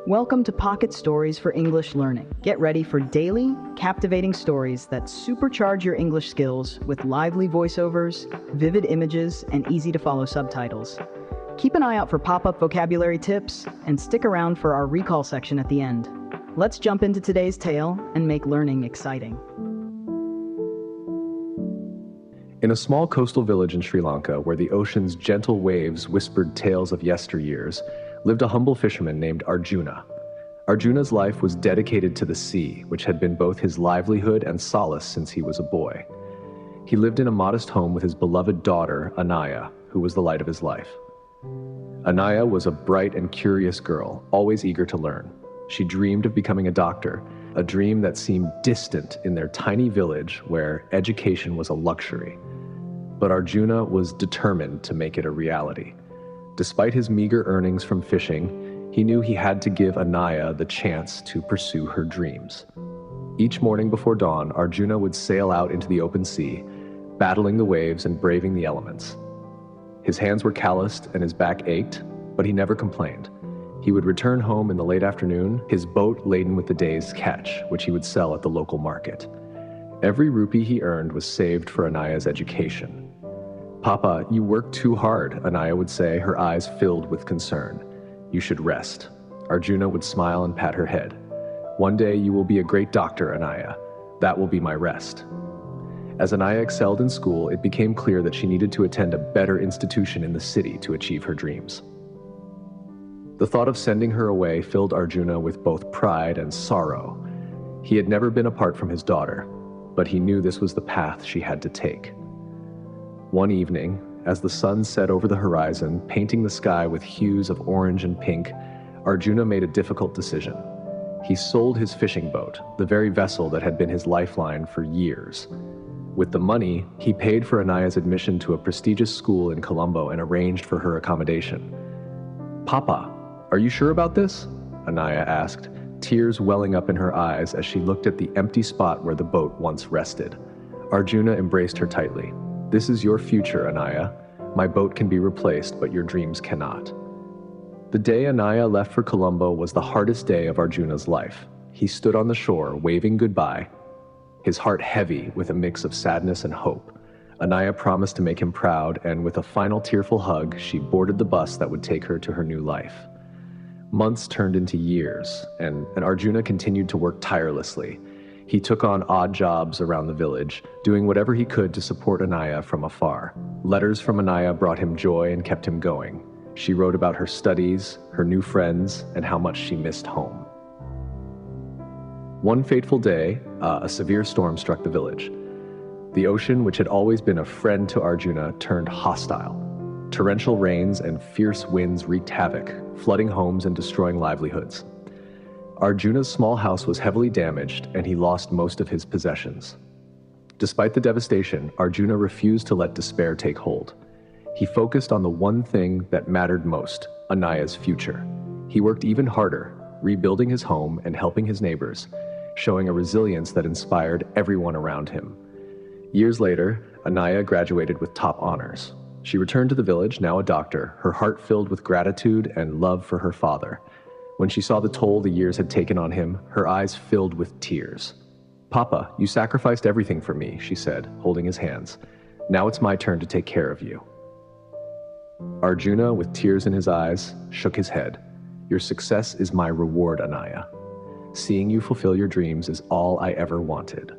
Welcome to Pocket Stories for English Learning. Get ready for daily, captivating stories that supercharge your English skills with lively voiceovers, vivid images, and easy-to-follow subtitles. Keep an eye out for pop-up vocabulary tips and stick around for our recall section at the end. Let's jump into today's tale and make learning exciting. In a small coastal village in Sri Lanka, where the ocean's gentle waves whispered tales of yesteryears, lived a humble fisherman named Arjuna. Arjuna's life was dedicated to the sea, which had been both his livelihood and solace since he was a boy. He lived in a modest home with his beloved daughter, Anaya, who was the light of his life. Anaya was a bright and curious girl, always eager to learn. She dreamed of becoming a doctor, a dream that seemed distant in their tiny village where education was a luxury. But Arjuna was determined to make it a reality. Despite his meager earnings from fishing, he knew he had to give Anaya the chance to pursue her dreams. Each morning before dawn, Arjuna would sail out into the open sea, battling the waves and braving the elements. His hands were calloused and his back ached, but he never complained. He would return home in the late afternoon, his boat laden with the day's catch, which he would sell at the local market. Every rupee he earned was saved for Anaya's education. "Papa, you work too hard," Anaya would say, her eyes filled with concern. "You should rest." Arjuna would smile and pat her head. "One day you will be a great doctor, Anaya. That will be my rest." As Anaya excelled in school, it became clear that she needed to attend a better institution in the city to achieve her dreams. The thought of sending her away filled Arjuna with both pride and sorrow. He had never been apart from his daughter, but he knew this was the path she had to take. One evening, as the sun set over the horizon, painting the sky with hues of orange and pink, Arjuna made a difficult decision. He sold his fishing boat, the very vessel that had been his lifeline for years. With the money, he paid for Anaya's admission to a prestigious school in Colombo and arranged for her accommodation. "Papa, are you sure about this?" Anaya asked, tears welling up in her eyes as she looked at the empty spot where the boat once rested. Arjuna embraced her tightly. "This is your future, Anaya. My boat can be replaced, but your dreams cannot." The day Anaya left for Colombo was the hardest day of Arjuna's life. He stood on the shore, waving goodbye, his heart heavy with a mix of sadness and hope. Anaya promised to make him proud, and with a final tearful hug, she boarded the bus that would take her to her new life. Months turned into years, and Arjuna continued to work tirelessly. He took on odd jobs around the village, doing whatever he could to support Anaya from afar. Letters from Anaya brought him joy and kept him going. She wrote about her studies, her new friends, and how much she missed home. One fateful day, a severe storm struck the village. The ocean, which had always been a friend to Arjuna, turned hostile. Torrential rains and fierce winds wreaked havoc, flooding homes and destroying livelihoods. Arjuna's small house was heavily damaged, and he lost most of his possessions. Despite the devastation, Arjuna refused to let despair take hold. He focused on the one thing that mattered most, Anaya's future. He worked even harder, rebuilding his home and helping his neighbors, showing a resilience that inspired everyone around him. Years later, Anaya graduated with top honors. She returned to the village, now a doctor, her heart filled with gratitude and love for her father. When she saw the toll the years had taken on him, her eyes filled with tears. "Papa, you sacrificed everything for me," she said, holding his hands. "Now it's my turn to take care of you." Arjuna, with tears in his eyes, shook his head. "Your success is my reward, Anaya. Seeing you fulfill your dreams is all I ever wanted."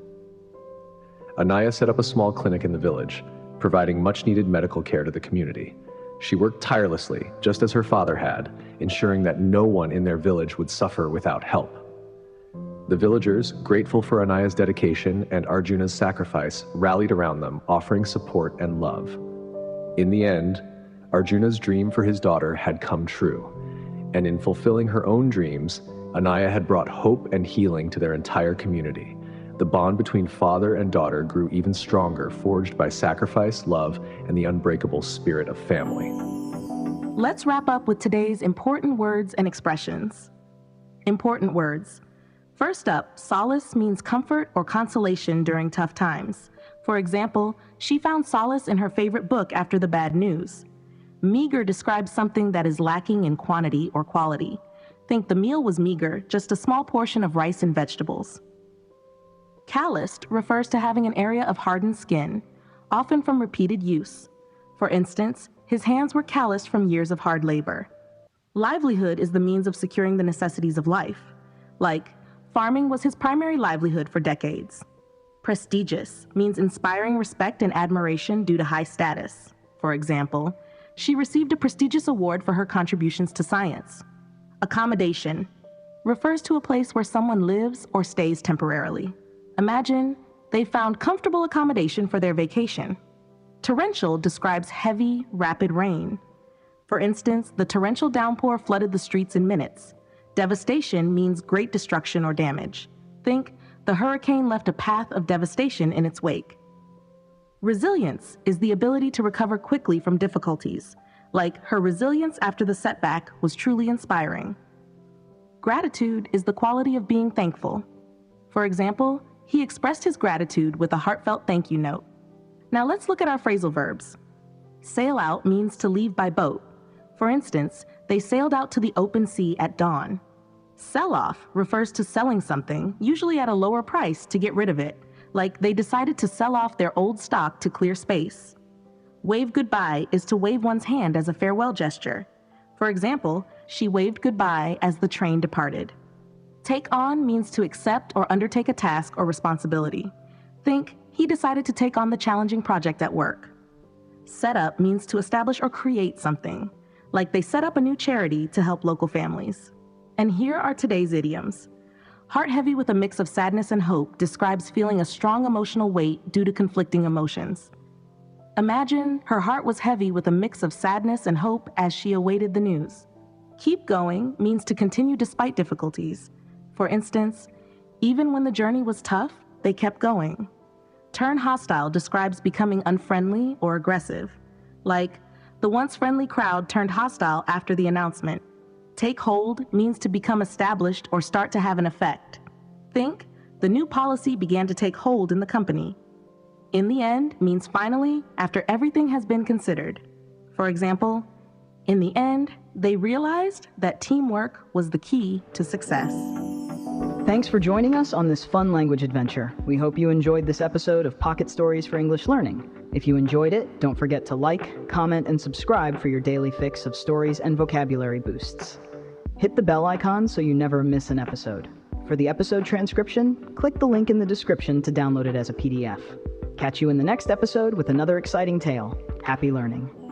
Anaya set up a small clinic in the village, providing much-needed medical care to the community. She worked tirelessly, just as her father had, ensuring that no one in their village would suffer without help. The villagers, grateful for Anaya's dedication and Arjuna's sacrifice, rallied around them, offering support and love. In the end, Arjuna's dream for his daughter had come true, and in fulfilling her own dreams, Anaya had brought hope and healing to their entire community. The bond between father and daughter grew even stronger, forged by sacrifice, love, and the unbreakable spirit of family. Let's wrap up with today's important words and expressions. Important words. First up, solace means comfort or consolation during tough times. For example, she found solace in her favorite book after the bad news. Meager describes something that is lacking in quantity or quality. Think the meal was meager, just a small portion of rice and vegetables. Calloused refers to having an area of hardened skin, often from repeated use. For instance, his hands were calloused from years of hard labor. Livelihood is the means of securing the necessities of life. Like, farming was his primary livelihood for decades. Prestigious means inspiring respect and admiration due to high status. For example, she received a prestigious award for her contributions to science. Accommodation refers to a place where someone lives or stays temporarily. Imagine they found comfortable accommodation for their vacation. Torrential describes heavy, rapid rain. For instance, the torrential downpour flooded the streets in minutes. Devastation means great destruction or damage. Think, the hurricane left a path of devastation in its wake. Resilience is the ability to recover quickly from difficulties, like her resilience after the setback was truly inspiring. Gratitude is the quality of being thankful. For example, he expressed his gratitude with a heartfelt thank you note. Now let's look at our phrasal verbs. Sail out means to leave by boat. For instance, they sailed out to the open sea at dawn. Sell off refers to selling something, usually at a lower price, to get rid of it, like they decided to sell off their old stock to clear space. Wave goodbye is to wave one's hand as a farewell gesture. For example, she waved goodbye as the train departed. Take on means to accept or undertake a task or responsibility. Think, he decided to take on the challenging project at work. Set up means to establish or create something, like they set up a new charity to help local families. And here are today's idioms. Heart heavy with a mix of sadness and hope describes feeling a strong emotional weight due to conflicting emotions. Imagine her heart was heavy with a mix of sadness and hope as she awaited the news. Keep going means to continue despite difficulties. For instance, even when the journey was tough, they kept going. Turn hostile describes becoming unfriendly or aggressive. Like, the once friendly crowd turned hostile after the announcement. Take hold means to become established or start to have an effect. Think, the new policy began to take hold in the company. In the end means finally, after everything has been considered. For example, in the end, they realized that teamwork was the key to success. Thanks for joining us on this fun language adventure. We hope you enjoyed this episode of Pocket Stories for English Learning. If you enjoyed it, don't forget to like, comment, and subscribe for your daily fix of stories and vocabulary boosts. Hit the bell icon so you never miss an episode. For the episode transcription, click the link in the description to download it as a PDF. Catch you in the next episode with another exciting tale. Happy learning.